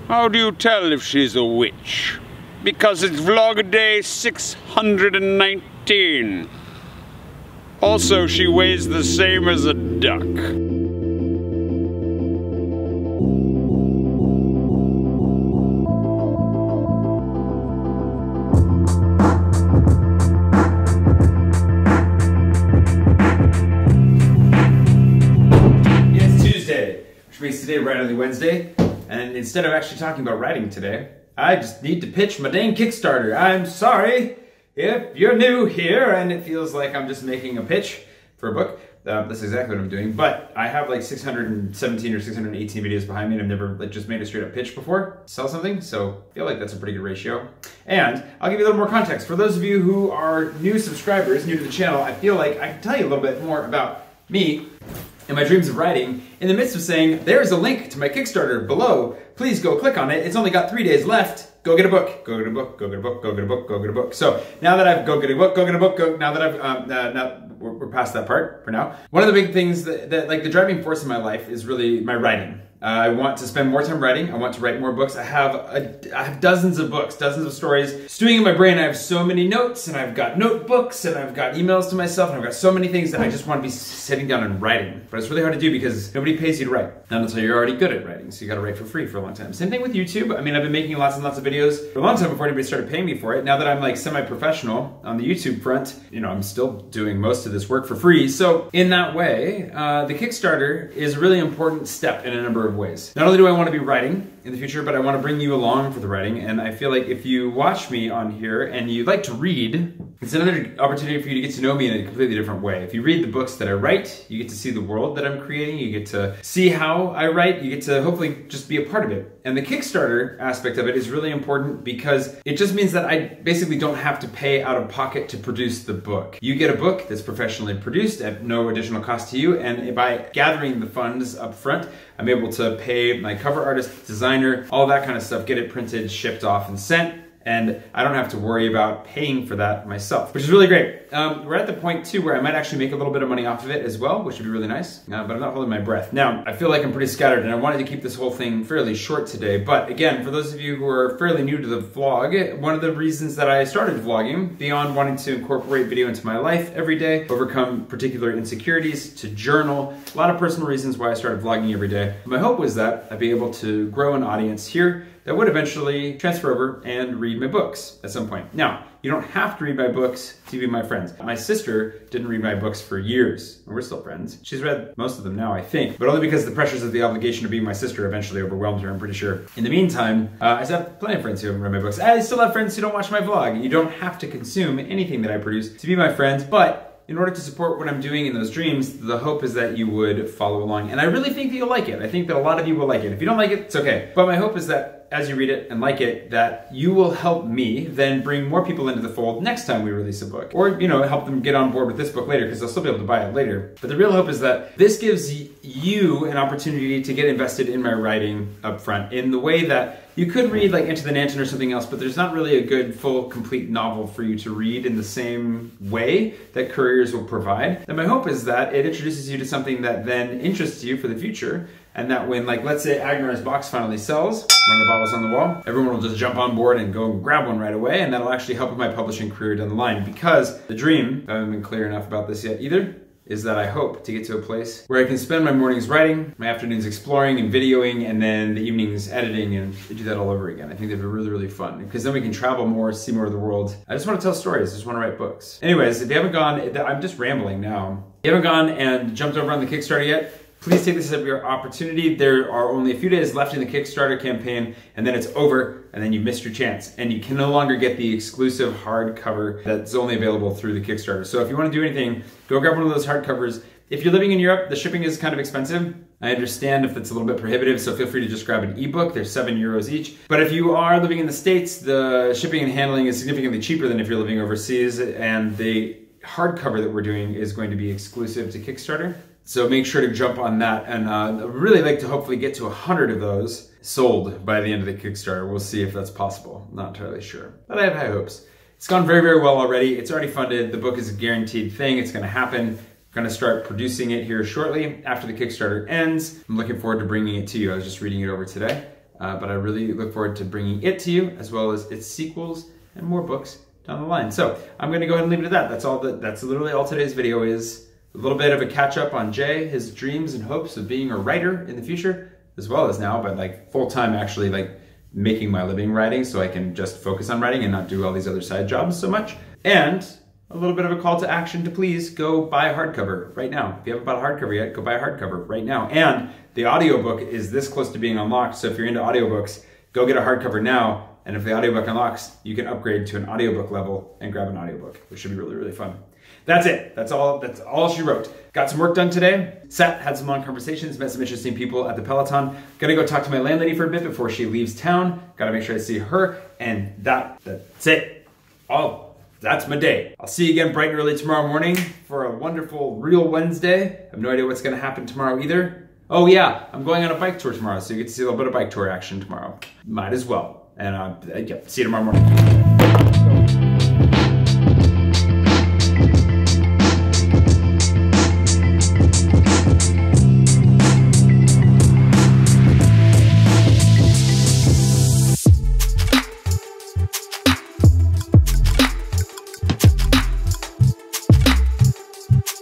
How do you tell if she's a witch? Because it's vlog day 619. Also, she weighs the same as a duck. It's Tuesday, which makes today Write Only Wednesday. And instead of actually talking about writing today, I just need to pitch my dang Kickstarter. I'm sorry if you're new here and it feels like I'm just making a pitch for a book. That's exactly what I'm doing. But I have like 617 or 618 videos behind me and I've never just made a straight up pitch before to sell something. So I feel like that's a pretty good ratio. And I'll give you a little more context. For those of you who are new subscribers, new to the channel, I feel like I can tell you a little bit more about me and my dreams of writing in the midst of saying, there's a link to my Kickstarter below. Please go click on it. It's only got 3 days left. Go get a book. Go get a book. Go get a book. Go get a book. Go get a book. So now that I've go get a book. Go get a book. Now that I've we're past that part for now. One of the big things that like the driving force in my life is really my writing. I want to spend more time writing. I want to write more books. I have dozens of books, dozens of stories stewing in my brain. I have so many notes, and I've got notebooks, and I've got emails to myself, and I've got so many things that I just want to be sitting down and writing. But it's really hard to do because nobody pays you to write. Not until you're already good at writing, so you gotta write for free for a long time. Same thing with YouTube. I mean, I've been making lots and lots of videos for a long time before anybody started paying me for it. Now that I'm like semi-professional on the YouTube front, you know, I'm still doing most of this work for free. So in that way, the Kickstarter is a really important step in a number of ways. Not only do I want to be writing in the future, but I want to bring you along for the writing. And I feel like if you watch me on here and you like to read, it's another opportunity for you to get to know me in a completely different way. If you read the books that I write, you get to see the world that I'm creating. You get to see how I write. You get to hopefully just be a part of it. And the Kickstarter aspect of it is really important because it just means that I basically don't have to pay out of pocket to produce the book. You get a book that's professionally produced at no additional cost to you. And by gathering the funds up front, I'm able to pay my cover artist, designer, all that kind of stuff, get it printed, shipped off, and sent. And I don't have to worry about paying for that myself, which is really great. We're at the point too where I might actually make a little bit of money off of it as well, which would be really nice, but I'm not holding my breath. Now, I feel like I'm pretty scattered and I wanted to keep this whole thing fairly short today, but again, for those of you who are fairly new to the vlog, one of the reasons that I started vlogging, beyond wanting to incorporate video into my life every day, overcome particular insecurities, to journal, a lot of personal reasons why I started vlogging every day. My hope was that I'd be able to grow an audience here that would eventually transfer over and read my books at some point. Now, you don't have to read my books to be my friends. My sister didn't read my books for years, and we're still friends. She's read most of them now, I think, but only because the pressures of the obligation of being my sister eventually overwhelmed her, I'm pretty sure. In the meantime, I still have plenty of friends who haven't read my books. I still have friends who don't watch my vlog. You don't have to consume anything that I produce to be my friends, but in order to support what I'm doing in those dreams, the hope is that you would follow along. And I really think that you'll like it. I think that a lot of you will like it. If you don't like it, it's okay. But my hope is that as you read it and like it, that you will help me then bring more people into the fold next time we release a book. Or, you know, help them get on board with this book later because they'll still be able to buy it later. But the real hope is that this gives you an opportunity to get invested in my writing up front in the way that you could read like Enter the Nanton or something else, but there's not really a good, full, complete novel for you to read in the same way that couriers will provide. And my hope is that it introduces you to something that then interests you for the future, and that when, like, let's say Agner's box finally sells, one of the bottles on the wall, everyone will just jump on board and go and grab one right away, and that'll actually help with my publishing career down the line. Because the dream, I haven't been clear enough about this yet either, is that I hope to get to a place where I can spend my mornings writing, my afternoons exploring and videoing, and then the evenings editing and do that all over again. I think that'd be really, really fun because then we can travel more, see more of the world. I just want to tell stories, I just want to write books. Anyways, if you haven't gone, I'm just rambling now. If you haven't gone and jumped over on the Kickstarter yet, please take this as your opportunity. There are only a few days left in the Kickstarter campaign, and then it's over, and then you missed your chance. And you can no longer get the exclusive hardcover that's only available through the Kickstarter. So if you want to do anything, go grab one of those hardcovers. If you're living in Europe, the shipping is kind of expensive. I understand if it's a little bit prohibitive, so feel free to just grab an ebook. They're €7 each. But if you are living in the States, the shipping and handling is significantly cheaper than if you're living overseas, and the hardcover that we're doing is going to be exclusive to Kickstarter. So make sure to jump on that, and I'd really like to hopefully get to 100 of those sold by the end of the Kickstarter. We'll see if that's possible. Not entirely sure, but I have high hopes. It's gone very, very well already. It's already funded. The book is a guaranteed thing. It's gonna happen. I'm gonna start producing it here shortly after the Kickstarter ends. I'm looking forward to bringing it to you. I was just reading it over today. but I really look forward to bringing it to you, as well as its sequels and more books down the line. So I'm going to go ahead and leave it at that. That's literally all today's video is. A little bit of a catch up on Jay, his dreams and hopes of being a writer in the future, as well as now, but like full time actually like making my living writing so I can just focus on writing and not do all these other side jobs so much. And a little bit of a call to action to please go buy a hardcover right now. If you haven't bought a hardcover yet, go buy a hardcover right now. And the audiobook is this close to being unlocked, so if you're into audiobooks, go get a hardcover now. And if the audiobook unlocks, you can upgrade to an audiobook level and grab an audiobook, which should be really, really fun. That's it. That's all she wrote. Got some work done today. Sat, had some long conversations, met some interesting people at the Peloton. Gotta go talk to my landlady for a bit before she leaves town. Gotta make sure I see her. And that's it. That's my day. I'll see you again bright and early tomorrow morning for a wonderful Real Wednesday. I have no idea what's gonna happen tomorrow either. Oh yeah, I'm going on a bike tour tomorrow, so you get to see a little bit of bike tour action tomorrow. Might as well. And yeah, see you tomorrow morning.